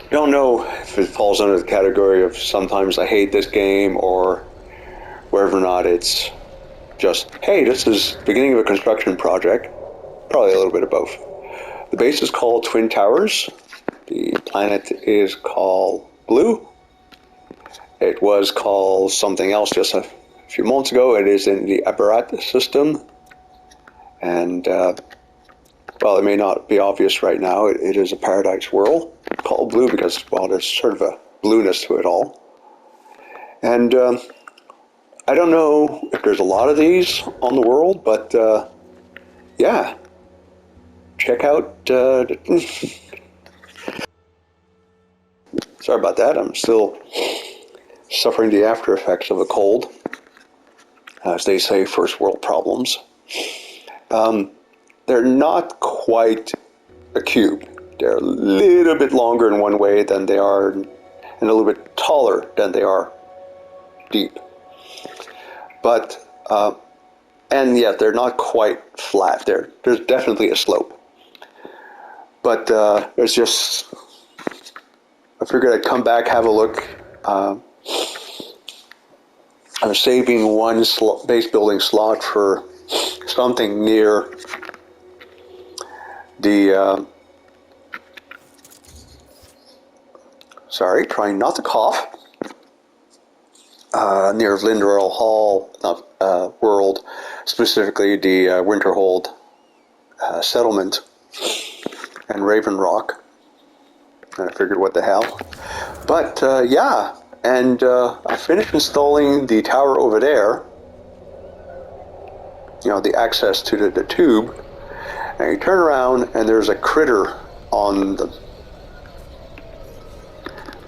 don't know if it falls under the category of sometimes I hate this game or whether or not it's just, hey, this is the beginning of a construction project. Probably a little bit of both. The base is called Twin Towers. The planet is called Blue. It was called something else just a few months ago. It is in the Aberrat system. And, well, it may not be obvious right now. It is a paradise world called Blue because, well, there's sort of a blueness to it all. And I don't know if there's a lot of these on the world, but yeah. Check out... Sorry about that. I'm still suffering the after effects of a cold. As they say, first world problems. They're not quite a cube. They're a little bit longer in one way than they are, and a little bit taller than they are deep. But, and yet they're not quite flat. There's definitely a slope. But there's just, I figured I'd come back, have a look. I was saving one base building slot for something near the, trying not to cough, near Linderell Hall world, specifically the Winterhold settlement and Raven Rock. And I figured, what the hell? But yeah, and I finished installing the tower over there, you know, the access to the tube, and you turn around and there's a critter on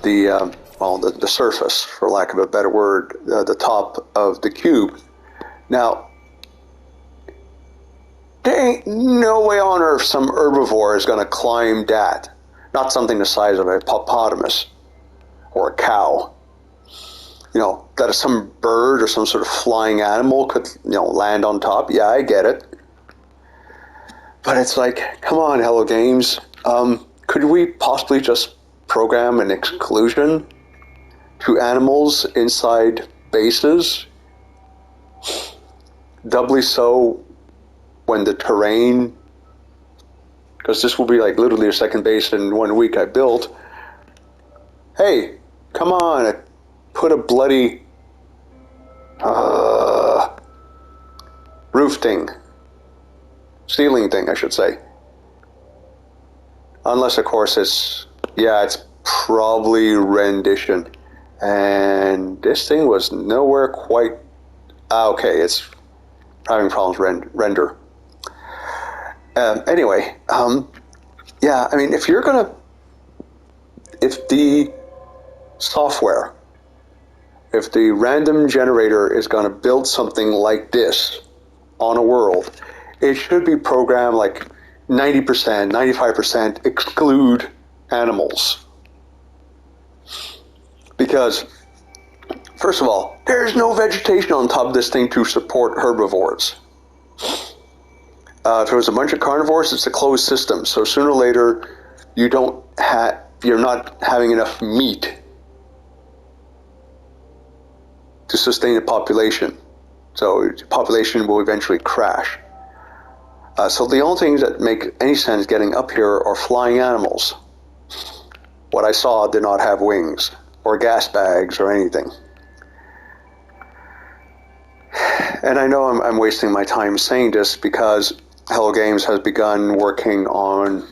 the surface, for lack of a better word, the top of the cube. Now, there ain't no way on earth some herbivore is going to climb that. Not something the size of a hippopotamus or a cow. You know, that some bird or some sort of flying animal could, you know, land on top. Yeah, I get it. But it's like, come on, Hello Games. Could we possibly just program an exclusion to animals inside bases? Doubly so when the terrain, because this will be like literally a second base in 1 week I built. Hey, come on, I put a bloody roof thing, ceiling thing, I should say. Unless, of course, it's probably rendition. And this thing was nowhere quite, okay, it's having problems render. Anyway, yeah, I mean, if the software, if the random generator is gonna build something like this on a world, it should be programmed like 90%, 95% exclude animals. Because, first of all, there's no vegetation on top of this thing to support herbivores. If there was a bunch of carnivores, it's a closed system. So sooner or later, you're not having enough meat to sustain a population. So the population will eventually crash. So the only things that make any sense getting up here are flying animals. What I saw did not have wings or gas bags or anything. And I know I'm wasting my time saying this because Hello Games has begun working on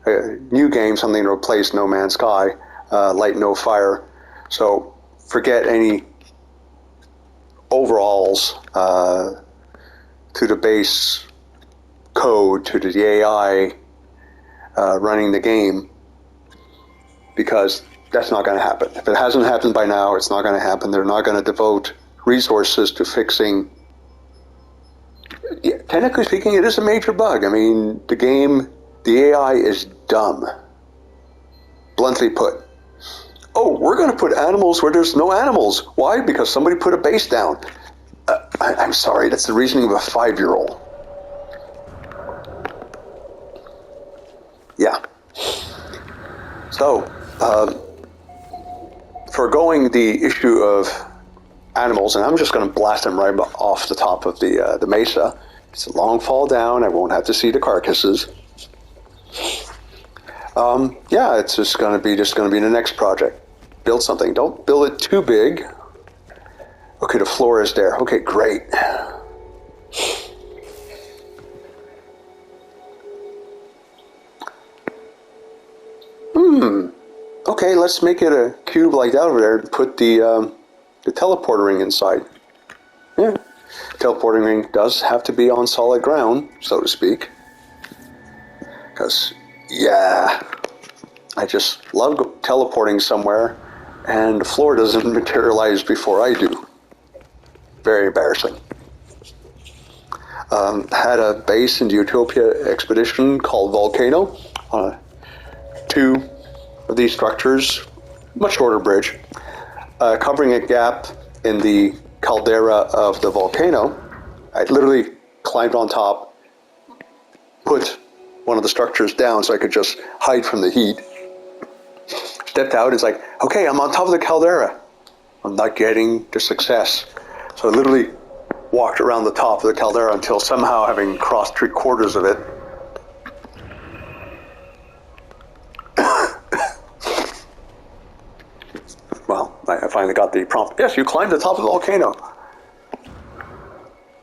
a new game, something to replace No Man's Sky, Light No Fire. So forget any overalls to the base code, to the AI running the game, because that's not going to happen. If it hasn't happened by now, it's not going to happen. They're not going to devote resources to fixing. Yeah, technically speaking, it is a major bug. I mean, the AI is dumb. Bluntly put. Oh, we're going to put animals where there's no animals. Why? Because somebody put a base down. I'm sorry, that's the reasoning of a 5-year-old. Yeah. So, Forgoing the issue of animals, and I'm just going to blast them right off the top of the mesa. It's a long fall down. I won't have to see the carcasses. Yeah, it's just going to be the next project. Build something. Don't build it too big. Okay, the floor is there. Okay, great. Okay, let's make it a cube like that over there and put the teleporter ring inside. Yeah, teleporting ring does have to be on solid ground, so to speak. Because, yeah, I just love teleporting somewhere and the floor doesn't materialize before I do. Very embarrassing. Had a base in the Utopia expedition called Volcano. Two of these structures, much shorter bridge, covering a gap in the caldera of the volcano. I literally climbed on top, put one of the structures down so I could just hide from the heat. Stepped out, it's like, okay, I'm on top of the caldera. I'm not getting the success. So I literally walked around the top of the caldera until somehow, having crossed 3/4 of it, well, I finally got the prompt. Yes, you climbed the top of the volcano.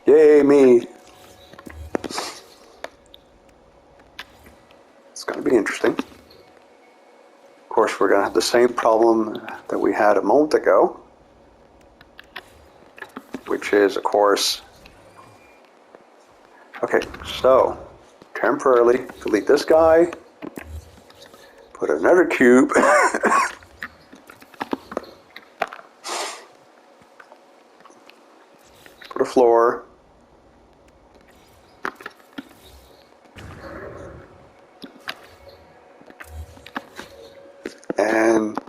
Yay, me. It's going to be interesting. Of course, we're going to have the same problem that we had a moment ago, which is, of course, okay, so temporarily delete this guy, put another cube, put a floor, and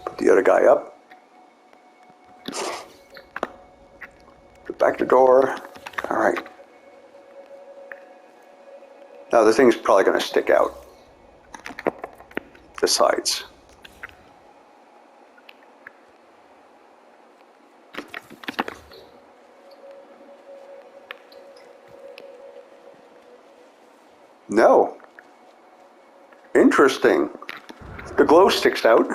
put the other guy up. Put back the door. All right. Now the thing's probably going to stick out the sides. No. Interesting. The glow sticks out.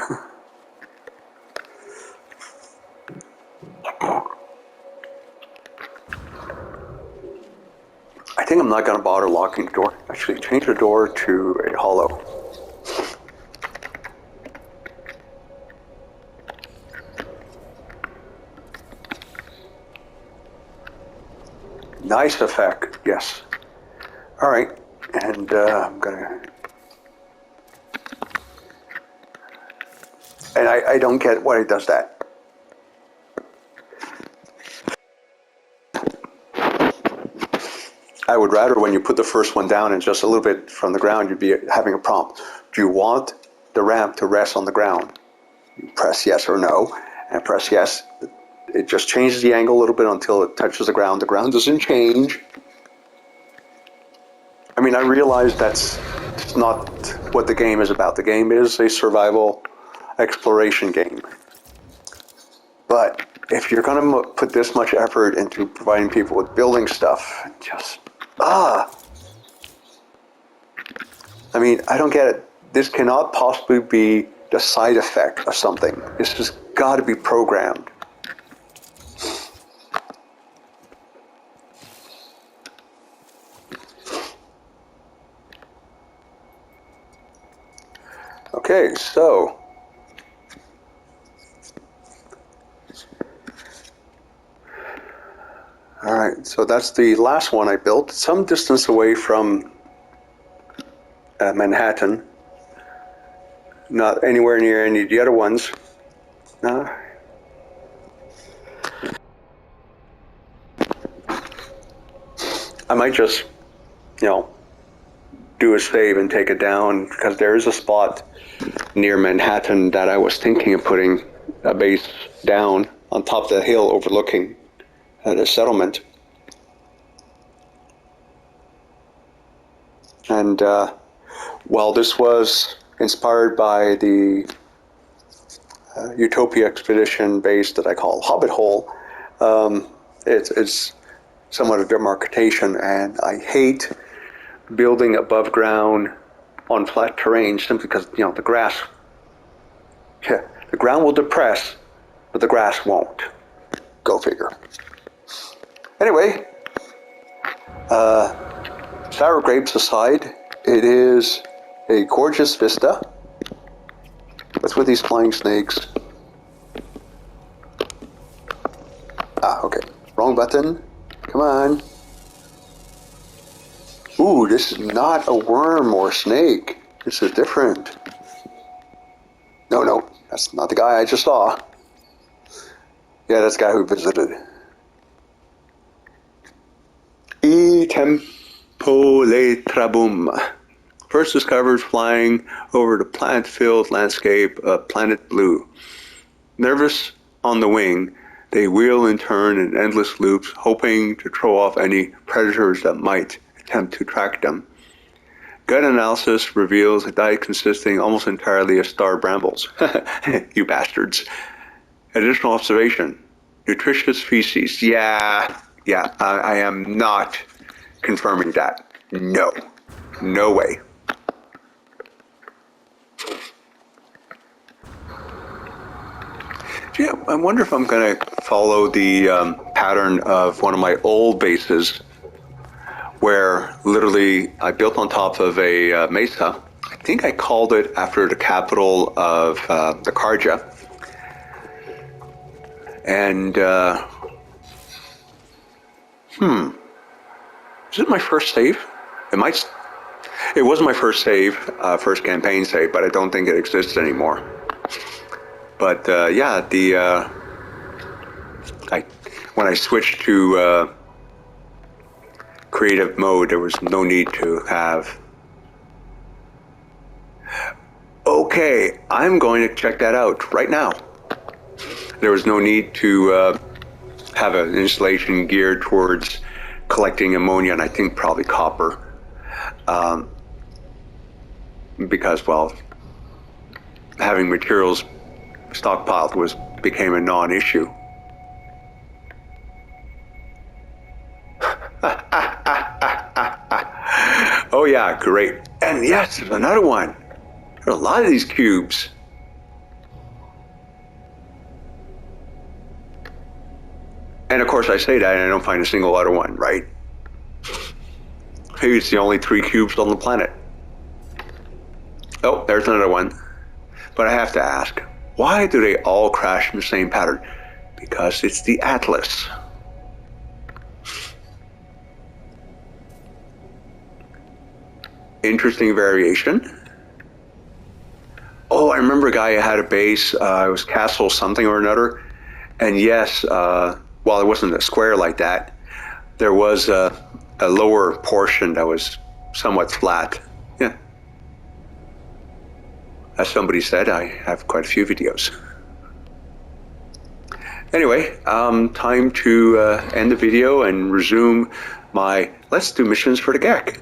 I think I'm not going to bother locking the door. Actually, change the door to a hollow. Nice effect, yes. All right, and I'm gonna. And I don't get why it does that. I would rather when you put the first one down and just a little bit from the ground, you'd be having a prompt. Do you want the ramp to rest on the ground? You press yes or no, and press yes. It just changes the angle a little bit until it touches the ground. The ground doesn't change. I mean, I realize that's not what the game is about. The game is a survival exploration game. But if you're going to put this much effort into providing people with building stuff, just, I mean, I don't get it. This cannot possibly be the side effect of something. This has got to be programmed. Okay, so all right, so that's the last one I built, some distance away from Manhattan, not anywhere near any of the other ones. I might just, do a save and take it down, because there is a spot near Manhattan that I was thinking of putting a base down on top of the hill overlooking the settlement. And while this was inspired by the Utopia expedition base that I call Hobbit Hole, it's somewhat of demarcation, and I hate building above ground on flat terrain simply because, you know, the grass, the ground will depress, but the grass won't. Go figure. Anyway, sour grapes aside, it is a gorgeous vista. What's with these flying snakes? Ah, okay. Wrong button. Come on. Ooh, this is not a worm or snake. This is different. No, that's not the guy I just saw. Yeah, that's the guy who visited. E tempo le trabum. First discovered flying over the plant-filled landscape of Planet Blue. Nervous on the wing, they wheel and turn in endless loops, hoping to throw off any predators that might attempt to track them. Gut analysis reveals a diet consisting almost entirely of star brambles. You bastards. Additional observation. Nutritious feces. Yeah, I am not confirming that. No way. Yeah, I wonder if I'm going to follow the pattern of one of my old bases where literally I built on top of a mesa. I think I called it after the capital of the Karja. And, is it my first save? It was my first save, first campaign save, but I don't think it exists anymore. But yeah, when I switched to creative mode, there was no need to have. Okay, I'm going to check that out right now. There was no need to have an installation geared towards collecting ammonia, and I think probably copper, because, well, having materials stockpiled became a non-issue. Oh yeah, great. And yes, there's another one. There are a lot of these cubes. And of course I say that and I don't find a single other one, right? Maybe it's the only 3 cubes on the planet. Oh, there's another one. But I have to ask, why do they all crash in the same pattern? Because it's the Atlas. Interesting variation. Oh, I remember a guy who had a base, it was Castle something or another. And yes, while it wasn't a square like that, there was a lower portion that was somewhat flat. Yeah. As somebody said, I have quite a few videos. Anyway, time to end the video and resume my let's do missions for the GEC.